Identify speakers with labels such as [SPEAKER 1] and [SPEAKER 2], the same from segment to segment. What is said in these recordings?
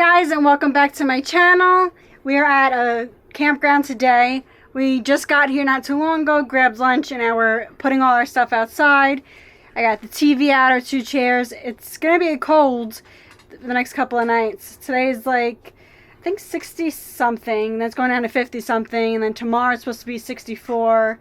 [SPEAKER 1] guys, and welcome back to my channel. We are at a campground today. We just got here not too long ago, grabbed lunch, and now we're putting all our stuff outside. I got the TV out, our 2 chairs. It's gonna be cold the next couple of nights. Today's like, I think 60 something, that's going down to 50 something, and then tomorrow it's supposed to be 64,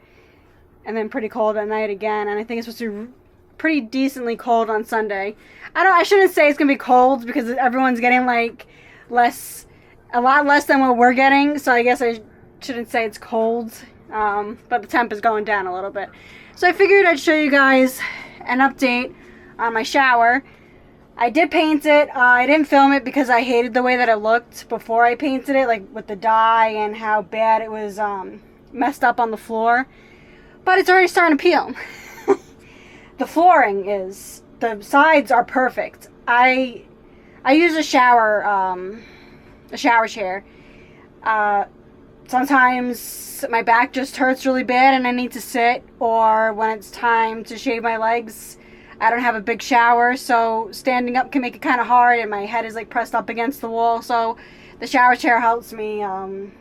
[SPEAKER 1] and then pretty cold at night again, and I think it's supposed to be pretty decently cold on Sunday. I shouldn't say it's gonna be cold because everyone's getting like a lot less than what we're getting, so I guess I shouldn't say it's cold, but the temp is going down a little bit. So I figured I'd show you guys an update on my shower. I did paint it. I didn't film it because I hated the way that it looked before I painted it, like with the dye and how bad it was messed up on the floor, but it's already starting to peel. The flooring is, the sides are perfect. I use a shower chair. Sometimes my back just hurts really bad and I need to sit, or when it's time to shave my legs, I don't have a big shower, so standing up can make it kind of hard and my head is like pressed up against the wall, so the shower chair helps me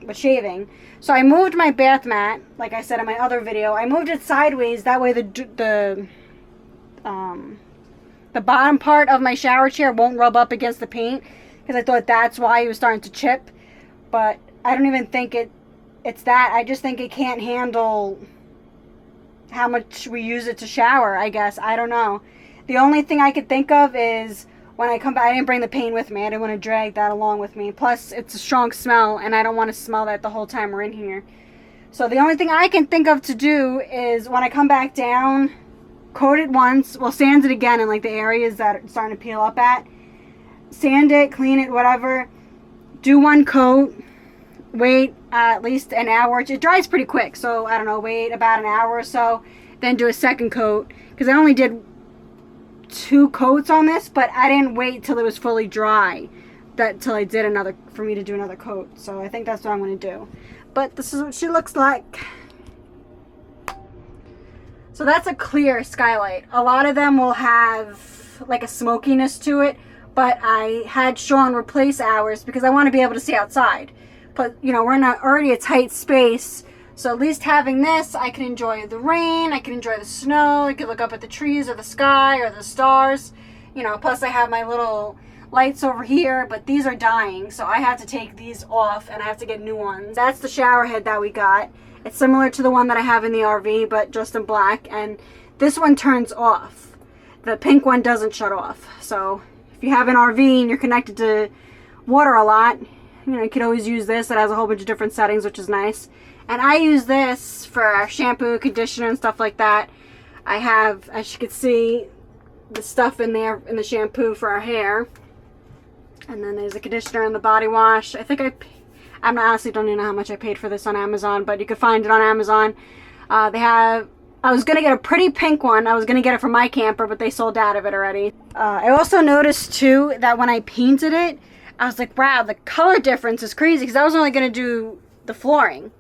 [SPEAKER 1] with shaving. So I moved my bath mat, like I said in my other video. I moved it sideways, that way the bottom part of my shower chair won't rub up against the paint, because I thought that's why it was starting to chip. But I don't even think it's that. I just think it can't handle how much we use it to shower, I guess. I don't know. The only thing I could think of is when I come back, I didn't bring the paint with me. I didn't want to drag that along with me. Plus, it's a strong smell, and I don't want to smell that the whole time we're in here. So the only thing I can think of to do is when I come back down, coat it once, well, sand it again in like the areas that are starting to peel up at. Sand it, clean it, whatever. Do one coat. Wait at least an hour. It dries pretty quick, so I don't know, wait about an hour or so. Then do a second coat, because I only did 2 coats on this, but I didn't wait till it was fully dry till I did for me to do another coat. So I think that's what I'm going to do. But this is what she looks like. So that's a clear skylight. A lot of them will have like a smokiness to it, but I had Sean replace ours because I want to be able to see outside. But, you know, we're in already a tight space, so at least having this, I can enjoy the rain, I can enjoy the snow, I can look up at the trees or the sky or the stars. You know, plus I have my little lights over here, but these are dying, so I have to take these off and I have to get new ones. That's the shower head that we got. It's similar to the one that I have in the RV, but just in black, and this one turns off. The pink one doesn't shut off. So if you have an RV and you're connected to water a lot, you know, you could always use this. It has a whole bunch of different settings, which is nice. And I use this for shampoo, conditioner, and stuff like that. I have, as you can see, the stuff in there in the shampoo for our hair. And then there's a conditioner and the body wash. I think I honestly don't even know how much I paid for this on Amazon, but you can find it on Amazon. I was going to get a pretty pink one. I was going to get it for my camper, but they sold out of it already. I also noticed, too, that when I painted it, I was like, wow, the color difference is crazy, because I was only going to do the flooring.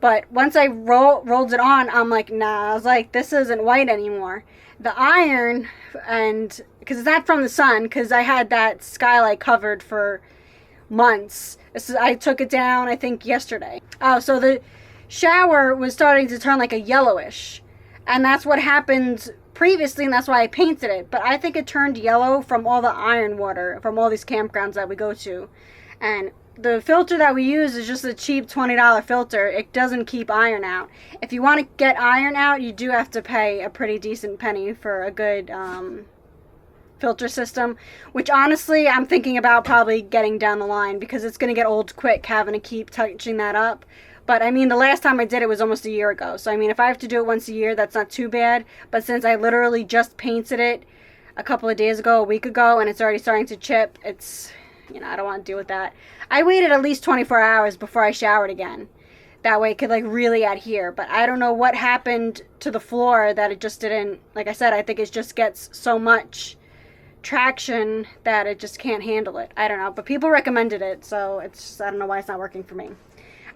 [SPEAKER 1] But once I rolled it on, I'm like, nah, I was like, this isn't white anymore. The iron, and because it's not from the sun, because I had that skylight covered for months. I took it down, I think, yesterday. Oh, so the shower was starting to turn like a yellowish, and that's what happened previously, and that's why I painted it. But I think it turned yellow from all the iron water from all these campgrounds that we go to, and the filter that we use is just a cheap $20 filter. It doesn't keep iron out. If you want to get iron out, you do have to pay a pretty decent penny for a good filter system, which honestly I'm thinking about probably getting down the line, because it's going to get old quick having to keep touching that up. But I mean, the last time I did it was almost a year ago, so I mean, if I have to do it once a year, that's not too bad. But since I literally just painted it a couple of days ago, a week ago, and it's already starting to chip, it's, you know, I don't want to deal with that. I waited at least 24 hours before I showered again. That way it could like really adhere. But I don't know what happened to the floor that it just didn't, like I said, I think it just gets so much traction that it just can't handle it. I don't know, but people recommended it, so it's just, I don't know why it's not working for me.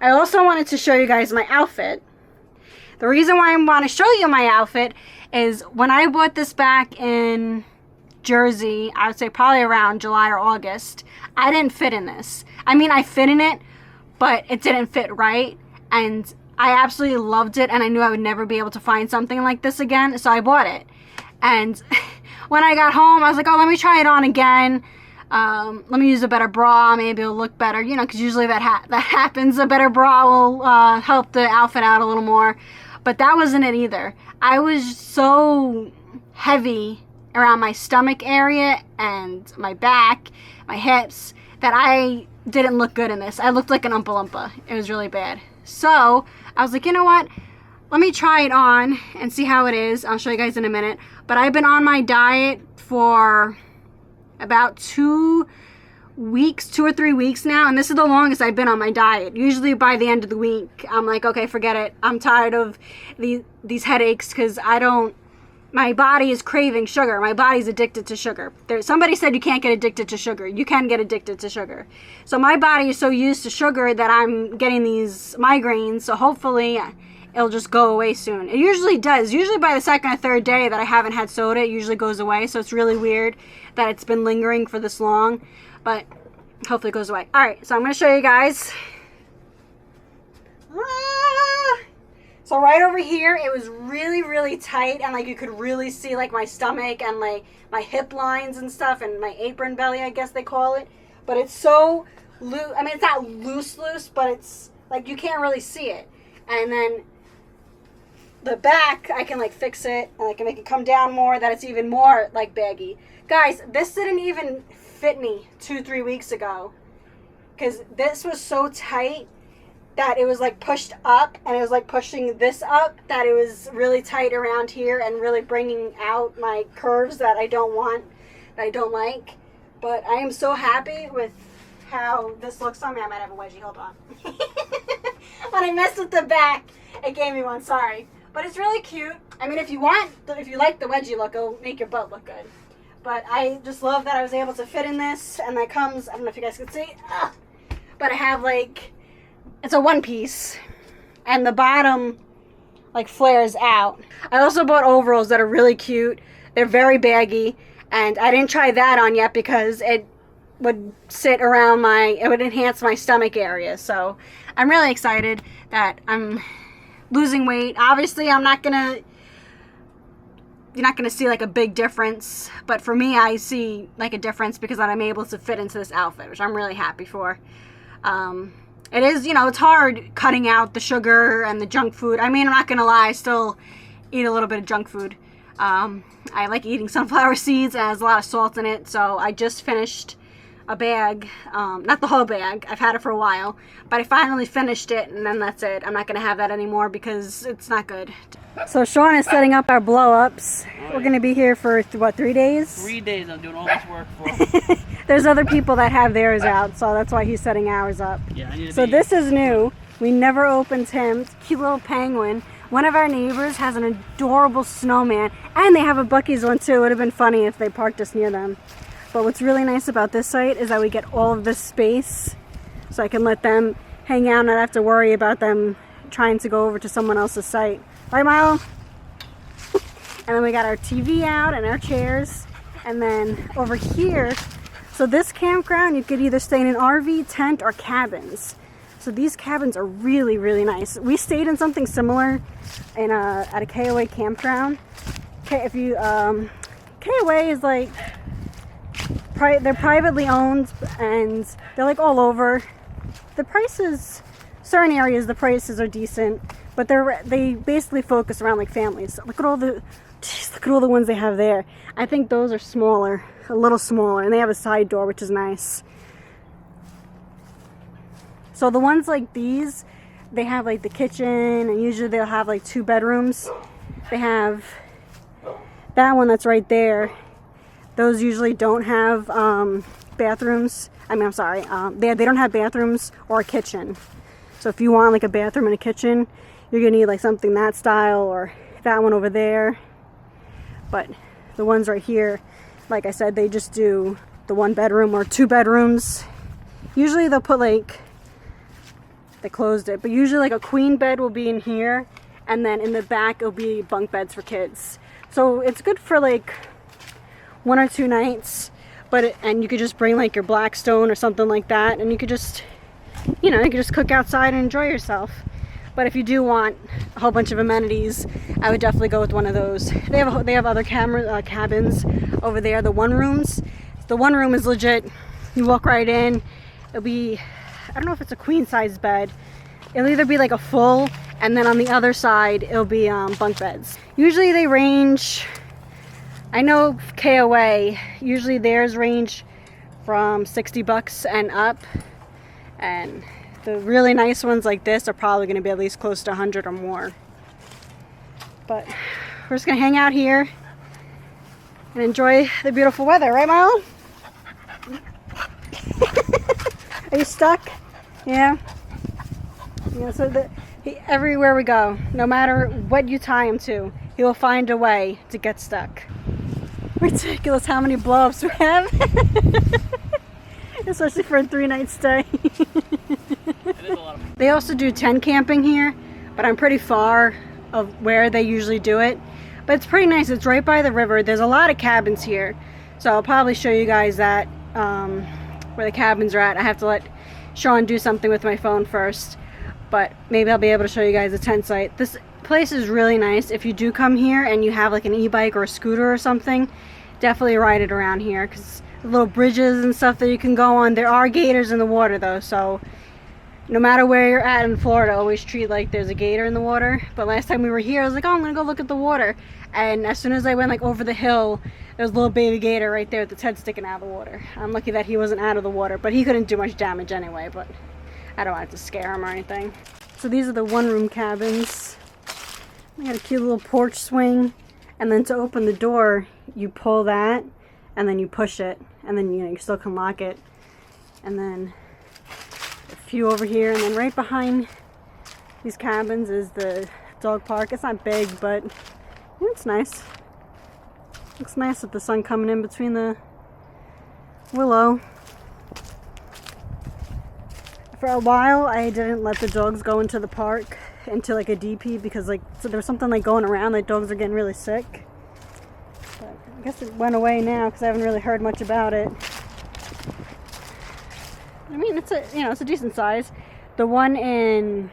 [SPEAKER 1] I also wanted to show you guys my outfit. The reason why I want to show you my outfit is when I bought this back in jersey, I would say probably around July or August. I didn't fit in this. I mean, I fit in it, but it didn't fit right. And I absolutely loved it, and I knew I would never be able to find something like this again, so I bought it. And when I got home, I was like, oh, let me try it on again. Let me use a better bra. Maybe it'll look better, you know, because usually that happens. A better bra will help the outfit out a little more. But that wasn't it either. I was so heavy around my stomach area and my back, my hips, that I didn't look good in this. I looked like an Oompa Loompa. It was really bad. So I was like, you know what? Let me try it on and see how it is. I'll show you guys in a minute. But I've been on my diet for about 2 or 3 weeks now, and this is the longest I've been on my diet. Usually by the end of the week, I'm like, okay, forget it. I'm tired of these headaches because my body is craving sugar. My body's addicted to sugar. Somebody said you can't get addicted to sugar. You can get addicted to sugar. So my body is so used to sugar that I'm getting these migraines, so hopefully it'll just go away soon. It usually does. Usually by the second or third day that I haven't had soda, it usually goes away. So it's really weird that it's been lingering for this long, but hopefully it goes away. All right, so I'm going to show you guys. So right over here, it was really, really tight, and like you could really see like my stomach and like my hip lines and stuff, and my apron belly, I guess they call it. But it's so loose. I mean, it's not loose, but it's like you can't really see it. And then the back, I can like fix it, and I can make it come down more, that it's even more like baggy. Guys, this didn't even fit me 2-3 weeks ago, because this was so tight that it was like pushed up, and it was like pushing this up, that it was really tight around here and really bringing out my curves that I don't want, that I don't like. But I am so happy with how this looks on me. I might have a wedgie, hold on. When I messed with the back, it gave me one, sorry. But it's really cute. I mean, if you like the wedgie look, it'll make your butt look good. But I just love that I was able to fit in this, and that comes, I don't know if you guys can see, but I have like, it's a one piece, and the bottom like flares out. I also bought overalls that are really cute. They're very baggy, and I didn't try that on yet because it would sit around it would enhance my stomach area. So I'm really excited that I'm losing weight. Obviously, you're not gonna see like a big difference, but for me, I see like a difference because I'm able to fit into this outfit, which I'm really happy for. It is, you know, it's hard cutting out the sugar and the junk food. I mean, I'm not gonna lie, I still eat a little bit of junk food. I like eating sunflower seeds. It has a lot of salt in it, so I just finished a bag, not the whole bag, I've had it for a while, but I finally finished it, and then that's it. I'm not going to have that anymore because it's not good. So Sean is setting up our blow-ups. Right. We're going to be here for, what, 3 days?
[SPEAKER 2] 3 days I'm doing all this work for.
[SPEAKER 1] There's other people that have theirs out, so that's why he's setting ours up.
[SPEAKER 2] Yeah,
[SPEAKER 1] so this is new. We never opened him. Cute little penguin. One of our neighbors has an adorable snowman, and they have a Buc-ee's one too. It would have been funny if they parked us near them. But what's really nice about this site is that we get all of this space, so I can let them hang out and not have to worry about them trying to go over to someone else's site. Right, Milo? And then we got our TV out and our chairs. And then over here, so this campground, you could either stay in an RV, tent, or cabins. So these cabins are really, really nice. We stayed in something similar at a KOA campground. KOA is like, they're privately owned, and they're like all over. The prices, certain areas, the prices are decent, but they basically focus around like families. Look at all the ones they have there. I think those are smaller, a little smaller, and they have a side door, which is nice. So the ones like these, they have like the kitchen, and usually they'll have like 2 bedrooms. They have that one that's right there. Those usually don't have bathrooms. I mean, I'm sorry. They don't have bathrooms or a kitchen. So if you want like a bathroom and a kitchen, you're gonna need like something that style, or that one over there. But the ones right here, like I said, they just do the 1 bedroom or 2 bedrooms. Usually they'll put like, they closed it, but usually like a queen bed will be in here, and then in the back it'll be bunk beds for kids. So it's good for like 1 or 2 nights, and you could just bring like your Blackstone or something like that, and you could just, you know, you could just cook outside and enjoy yourself. But if you do want a whole bunch of amenities, I would definitely go with one of those. They have other cabins over there, the one rooms. The one room is legit. You walk right in. It'll be, I don't know if it's a queen size bed. It'll either be like a full, and then on the other side it'll be bunk beds. Usually they range, I know KOA, usually theirs range from $60 and up, and the really nice ones like this are probably going to be at least close to 100 or more. But we're just going to hang out here and enjoy the beautiful weather, right, Marlon? Are you stuck? Yeah. Yeah. So everywhere we go, no matter what you tie him to, he will find a way to get stuck. Ridiculous how many blow-ups we have. Especially for a 3-night stay. They also do tent camping here, but I'm pretty far of where they usually do it. But it's pretty nice. It's right by the river. There's a lot of cabins here, so I'll probably show you guys that where the cabins are at. I have to let Sean do something with my phone first, but maybe I'll be able to show you guys the tent site. This place is really nice. If you do come here and you have like an e-bike or a scooter or something, definitely ride it around here, because little bridges and stuff that you can go on. There are gators in the water though, so no matter where you're at in Florida, always treat like there's a gator in the water. But last time we were here, I was like, oh, I'm gonna go look at the water, and as soon as I went like over the hill, there's a little baby gator right there with its head sticking out of the water. I'm lucky that he wasn't out of the water, but he couldn't do much damage anyway, but I don't want it to scare him or anything. So these are the one-room cabins. They got a cute little porch swing, and then to open the door you pull that and then you push it, and then you still can lock it. And then a few over here, and then right behind these cabins is the dog park. It's not big, but it's nice. Looks nice with the sun coming in between the willow. For a while I didn't let the dogs go into the park, into like a DP, because like so there was something like going around, like dogs are getting really sick. But I guess it went away now because I haven't really heard much about it. I mean, it's a decent size. The one in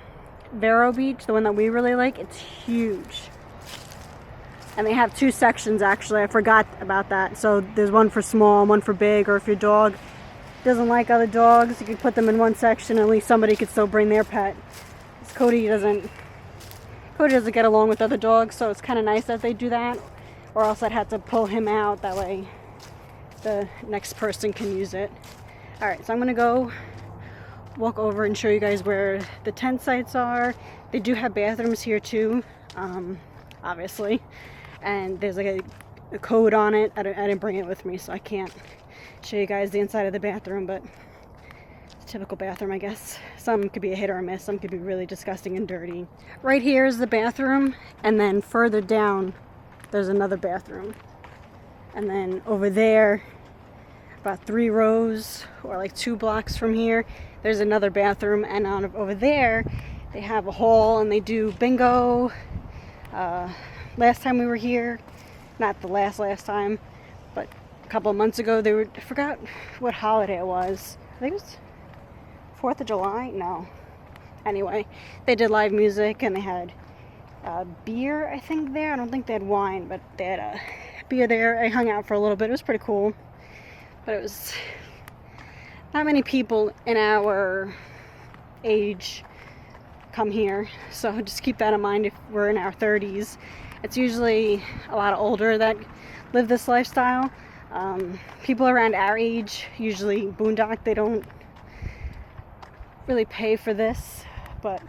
[SPEAKER 1] Vero Beach, the one that we really like, it's huge. And they have 2 sections actually. I forgot about that. So there's one for small and one for big, or if your dog doesn't like other dogs, you can put them in one section. At least somebody could still bring their pet. Cody doesn't get along with other dogs, so it's kind of nice that they do that. Or else I'd have to pull him out. That way the next person can use it. Alright, so I'm going to go walk over and show you guys where the tent sites are. They do have bathrooms here too, obviously. And there's like a code on it. I didn't bring it with me, so I can't show you guys the inside of the bathroom, but it's a typical bathroom, I guess. Some could be a hit or a miss. Some could be really disgusting and dirty. Right here is the bathroom, and then further down there's another bathroom. And then over there, about 3 rows or like 2 blocks from here, there's another bathroom. And over there they have a hall and they do bingo. Last time we were here, not the last time, but a couple of months ago, I forgot what holiday it was. I think it was 4th of July? No. Anyway, they did live music and they had beer, I think, there. I don't think they had wine, but they had beer there. I hung out for a little bit. It was pretty cool. But it was not many people in our age come here, so just keep that in mind if we're in our 30s. It's usually a lot of older that live this lifestyle. People around our age usually boondock. They don't really pay for this, but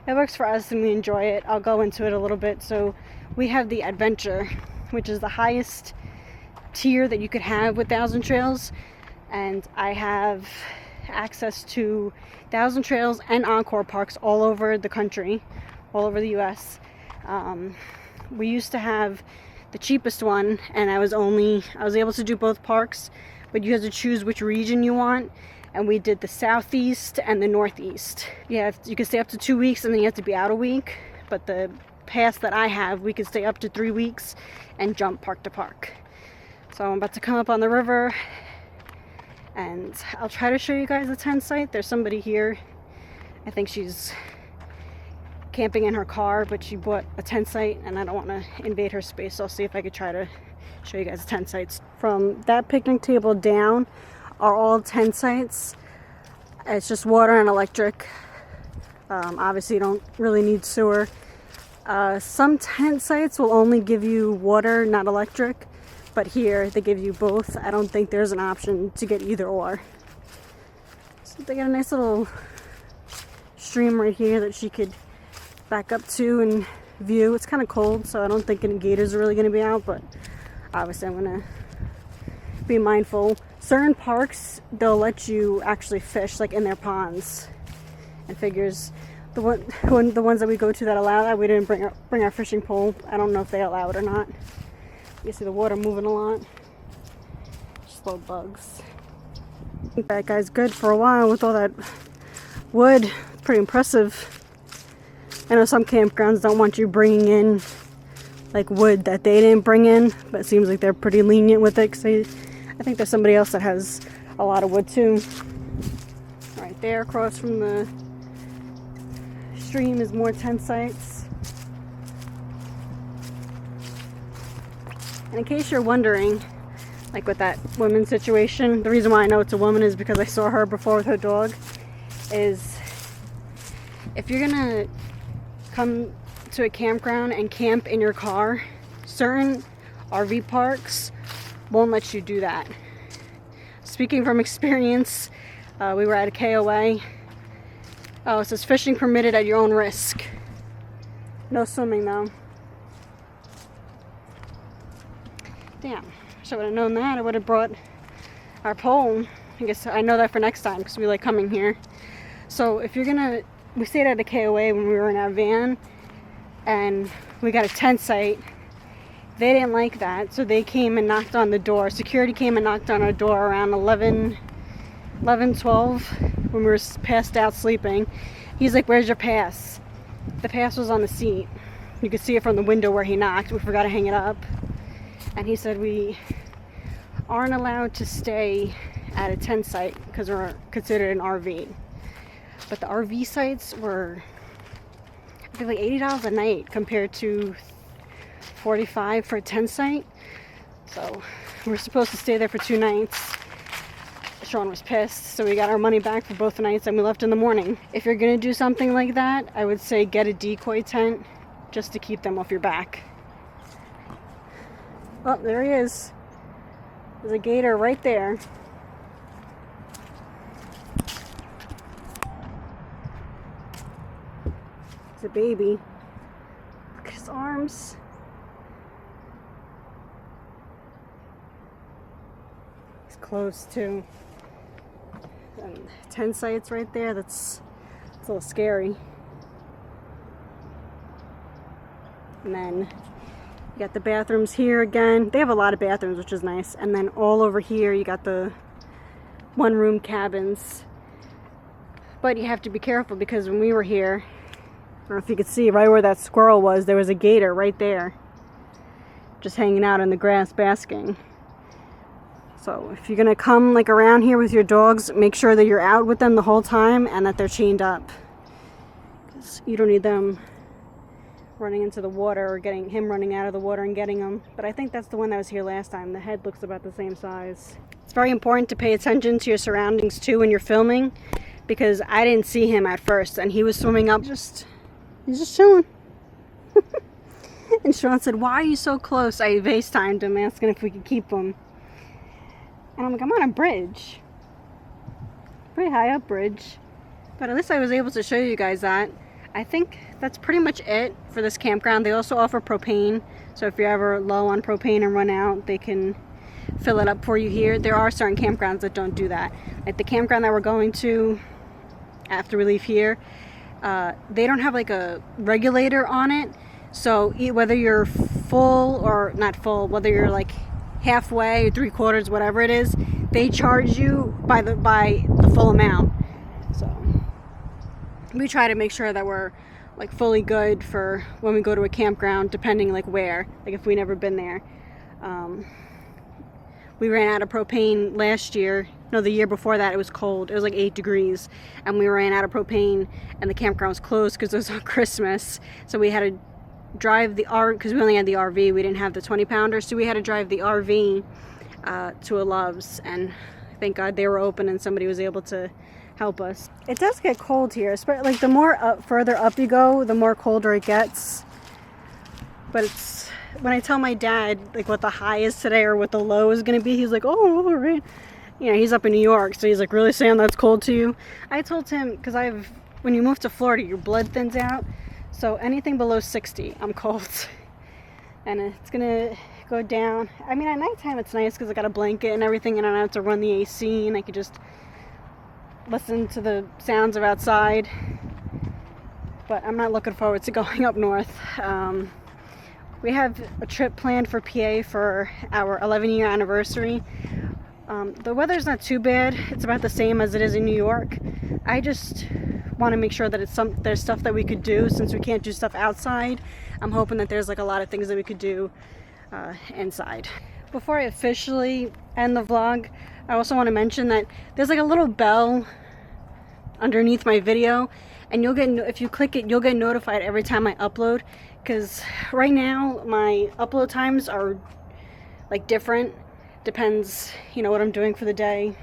[SPEAKER 1] it works for us and we enjoy it. I'll go into it a little bit. So we have the Adventure, which is the highest tier that you could have with Thousand Trails, and I have access to Thousand Trails and Encore parks all over the country, all over the US. We used to have the cheapest one, and I was able to do both parks, but you have to choose which region you want, and we did the southeast and the northeast. Yeah, you can stay up to 2 weeks and then you have to be out a week, but the pass that I have, we can stay up to 3 weeks and jump park to park. So I'm about to come up on the river, and I'll try to show you guys the tent site. There's somebody here. I think she's camping in her car, but she bought a tent site, and I don't want to invade her space, so I'll see if I could try to show you guys the tent sites. From that picnic table down are all tent sites. It's just water and electric. Obviously you don't really need sewer. Some tent sites will only give you water, not electric, but here they give you both. I don't think there's an option to get either or. So they got a nice little stream right here that she could back up to and view. It's kind of cold, so I don't think any gators are really going to be out, but obviously I'm going to be mindful. Certain parks, they'll let you actually fish like in their ponds, and figures the ones that we go to that allow that, we didn't bring our fishing pole. I don't know if they allow it or not. You see the water moving a lot. Just little bugs. I think that guy's good for a while with all that wood. It's pretty impressive. I know some campgrounds don't want you bringing in like wood that they didn't bring in, but it seems like they're pretty lenient with it, because I think there's somebody else that has a lot of wood too. Right there across from the stream is more tent sites. And in case you're wondering, like with that woman situation, the reason why I know it's a woman is because I saw her before with her dog, is if you're gonna come to a campground and camp in your car, certain RV parks won't let you do that. Speaking from experience, we were at a KOA. Oh, it says fishing permitted at your own risk. No swimming though. Damn, should I have known that. I would have brought our pole. I guess I know that for next time, because we like coming here. So if you're gonna, we stayed at a KOA when we were in our van, and we got a tent site. They didn't like that, so they came and knocked on the door. Security came and knocked on our door around 11, 12, when we were passed out sleeping. He's like, "Where's your pass?" The pass was on the seat. You could see it from the window where he knocked. We forgot to hang it up. And he said we aren't allowed to stay at a tent site because we're considered an RV. But the RV sites were, I think, like $80 a night compared to $45 for a tent site. So we're supposed to stay there for 2 nights. Sean was pissed, so we got our money back for both nights and we left in the morning. If you're gonna do something like that, I would say get a decoy tent just to keep them off your back. Oh, there he is. There's a gator right there. It's a baby. Look at his arms. He's close too. And tent sites right there. It's a little scary. And then you got the bathrooms here again. They have a lot of bathrooms, which is nice. And then all over here you got the 1-room cabins. But you have to be careful, because when we were here, I don't know if you could see right where that squirrel was, there was a gator right there, just hanging out in the grass basking. So if you're gonna come like around here with your dogs, make sure that you're out with them the whole time and that they're chained up, because you don't need them running into the water or getting him running out of the water and getting them. But I think that's the one that was here last time. The head looks about the same size. It's very important to pay attention to your surroundings too when you're filming, because I didn't see him at first and he was swimming up. He's just chilling. And Sean said, "Why are you so close?" I FaceTimed him asking if we could keep him. And I'm like, I'm on a bridge. Pretty high up bridge. But at least I was able to show you guys that. I think that's pretty much it for this campground. They also offer propane. So if you're ever low on propane and run out, they can fill it up for you here. There are certain campgrounds that don't do that. Like the campground that we're going to after we leave here, they don't have like a regulator on it. So whether you're full or not full, whether you're like halfway or 3/4, whatever it is, they charge you by the full amount. So we try to make sure that we're like fully good for when we go to a campground, depending like where, like if we never been there. we ran out of propane last year. No, the year before that it was cold. It was like 8 degrees and we ran out of propane and the campground was closed because it was on Christmas. So we had to drive the RV, because we only had the RV, we didn't have the 20-pounder, so we had to drive the RV to a Love's, and thank God they were open and somebody was able to help us. It does get cold here, like the more further up you go, the more colder it gets. But it's, when I tell my dad like what the high is today or what the low is going to be, he's like, oh, all right. You know, he's up in New York, so he's like, really, Sam, that's cold to you? I told him, because when you move to Florida, your blood thins out, so anything below 60, I'm cold. And it's gonna go down. I mean, at nighttime it's nice because I got a blanket and everything, and I don't have to run the AC, and I could just listen to the sounds of outside. But I'm not looking forward to going up north. We have a trip planned for PA for our 11-year anniversary. The weather's not too bad. It's about the same as it is in New York. I just want to make sure that there's stuff that we could do, since we can't do stuff outside. I'm hoping that there's like a lot of things that we could do inside. Before I officially end the vlog, I also want to mention that there's like a little bell underneath my video, and if you click it, you'll get notified every time I upload, because right now my upload times are like different. Depends, you know, what I'm doing for the day.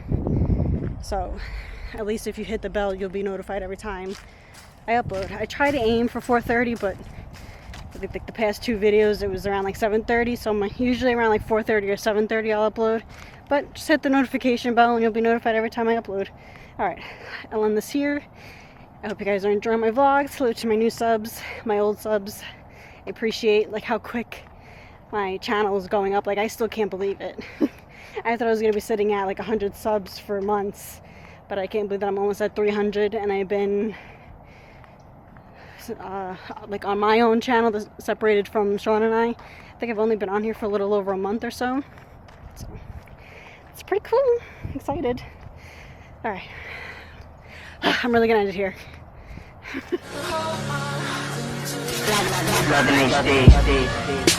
[SPEAKER 1] So at least if you hit the bell, you'll be notified every time I upload. I try to aim for 4:30, but I think like the past 2 videos it was around like 7:30, so I'm usually around like 4:30 or 7:30 I'll upload. But just hit the notification bell and you'll be notified every time I upload. Alright, I'll end this here. I hope you guys are enjoying my vlogs. Hello to my new subs, my old subs. I appreciate like how quick my channel is going up. Like, I still can't believe it. I thought I was going to be sitting at like 100 subs for months, but I can't believe that I'm almost at 300, and I've been like on my own channel, separated from Sean and I think I've only been on here for a little over a month or so. So it's pretty cool. I'm excited. Alright. I'm really gonna end it here.
[SPEAKER 3] Love me,